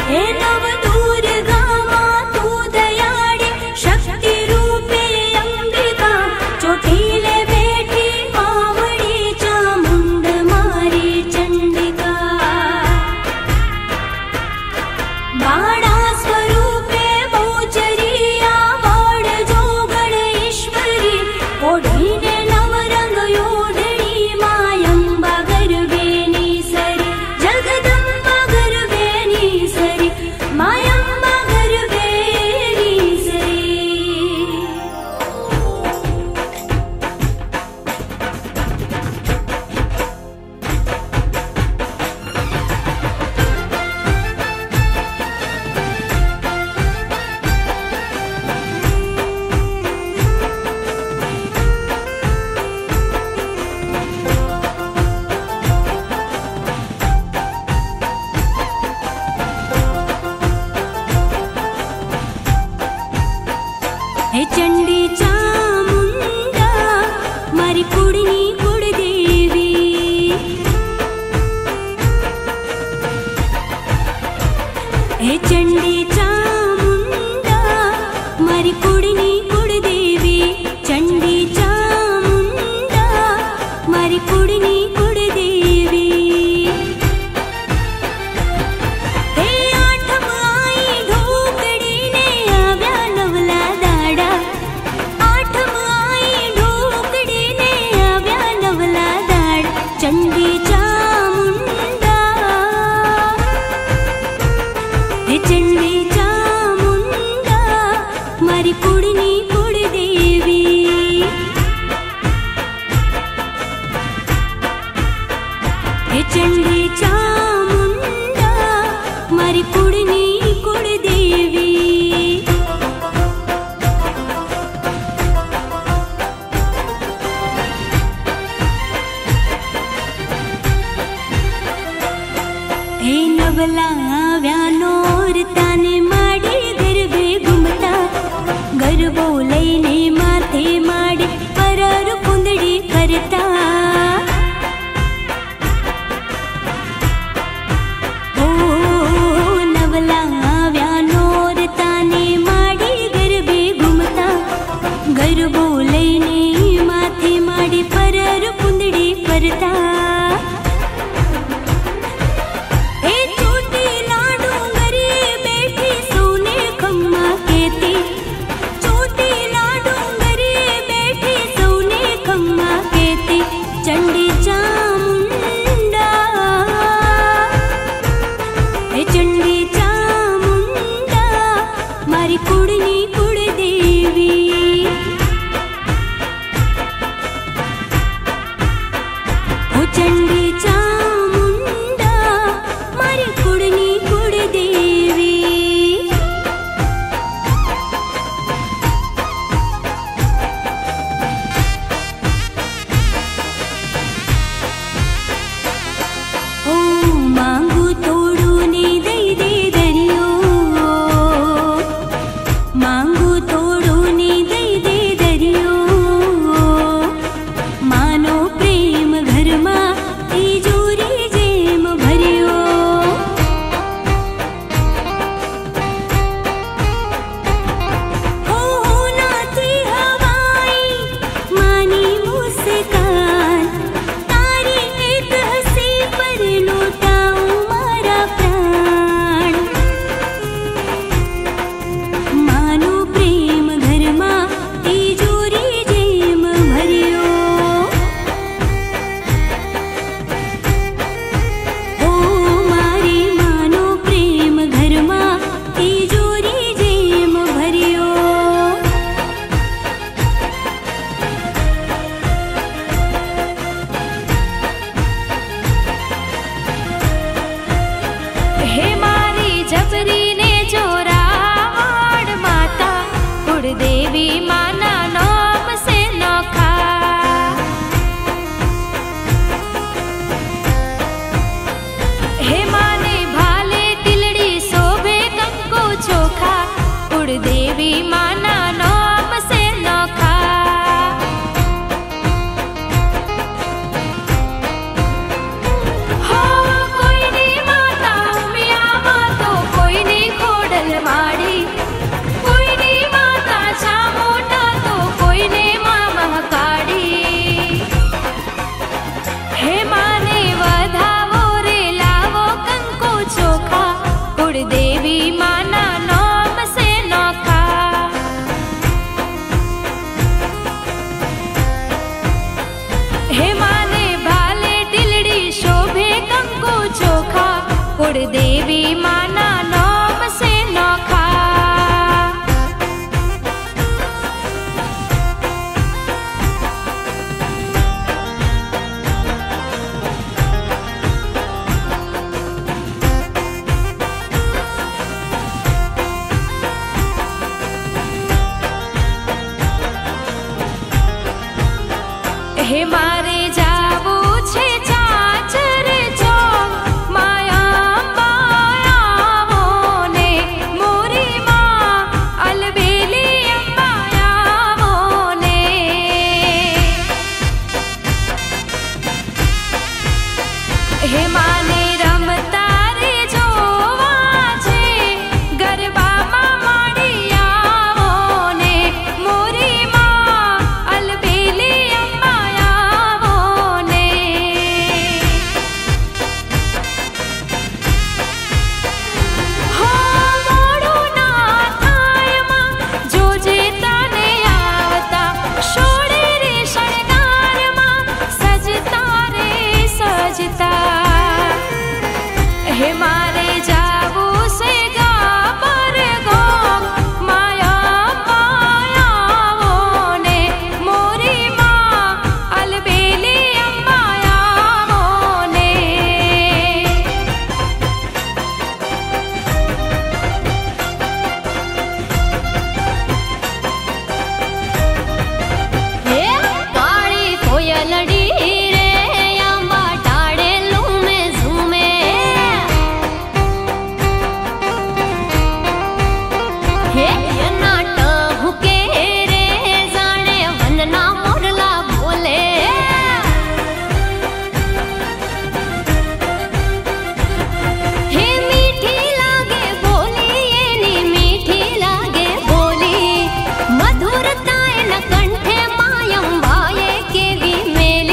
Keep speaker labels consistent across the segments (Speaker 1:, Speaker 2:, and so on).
Speaker 1: हे नव दुर्गा माँ तू दयाड़ी शक्ति रूपे अंबिका चोटीले बैठी मावड़ी चामुंड मारी चंडिका बाणा स्वरूपे बहुचरिया वाड़ जोगण ईश्वरी ओढ़ीने नवरंग योधनी मायंबा गर्भेनी सरी जगदंबा गर्भेनी सरी मायंबा गर्भेनी सरी हे चंडी चामुंडा मारी कुड़नी कुड़ देवी हे चंडी चामुंडा मारी कुड़नी कुड़ देवी चंडी चामुंडा मारी कुड़नी कुड़ देवी हे आठम आई ढोकड़ी ने आव्या नवला दाड़ा आठम आई ढोकड़ी ने आव्या नवला दाड़ा चंडी चामुंडा हे चंडी चामुंडा मारी कुड़नी कुड़ देवी हे चंडी चामुंडा मारी कुड़नी कुड़ देवी हे नवला व्यानोर ताने माडी गरबे घूमता गरबो लईने माथे माडी परर कुंदड़ी करता ओ नवला व्यानोर ताने माडी गरबे घूमता गरबो लईने माथे माडी परर कुंदड़ी करता हे छोटी लाडू गरी बैठी सोने खम्मा केती छोटी लाडू गरी बैठी सोने खम्मा केती चंडी चामुंडा हे चंडी चामुंडा मारी कुड़नी कुड़ देवी हो चंडी चामुंडा मारी कुड़नी कुड़ देवी ओ मांगू तोड़ू ने दई दे दरियो मांगू तोड़ू ने दई दे दरियो मानो प्रेम घर मा हे माने भाले टिलड़ी शोभे कंकु चोखा कुड़ देवी माना नोम से नोखा। हे मारे जावू छे चाचर चौक माया मायावो ने मोरी माँ अलबेली मायावो ने। हे माने रमता रे जोवा छे गरबा माँ माड़ियावो ने मोरी माँ अलबेली हे मारे जावू से गाबर गोम माया मायावो ने मोरी माँ अलबेली मायावो ने। हे काली कोयलड़ी कंठे मायम भाये केवी मेली।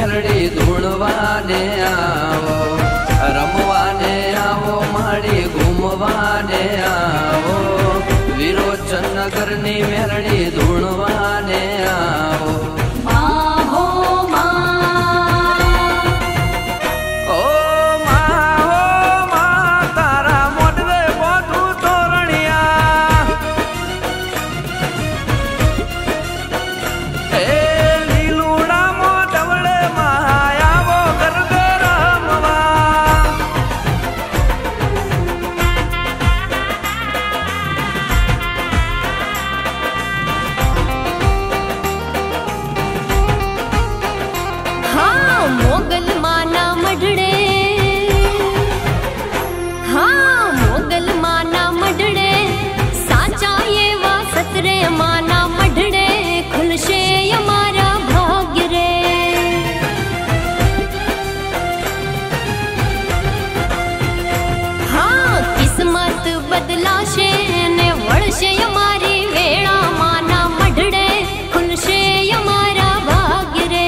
Speaker 2: મેલડી ધૂણવાને આવો, રમવાને આવો માડી ઘૂમવાને આવો, વિરોચન નગરની મેલડી ધૂણવાને આવો.
Speaker 1: મોગલ માના મઢડે, હા મોગલ માના મઢડે, સાચા એવા સતરે માના મઢડે, ખુલશે અમારા ભાગ્ય રે. હા કિસ્મત બદલાશે ને વળશે અમારી વેળા, માના મઢડે ખુલશે અમારા ભાગ્ય રે.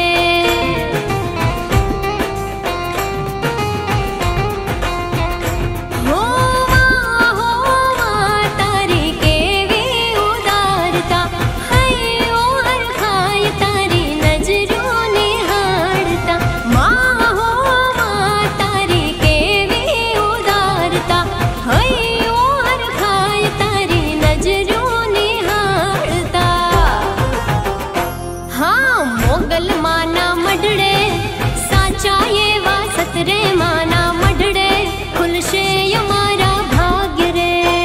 Speaker 1: મોગલ માના મઢડે, સાચા એવા સતરે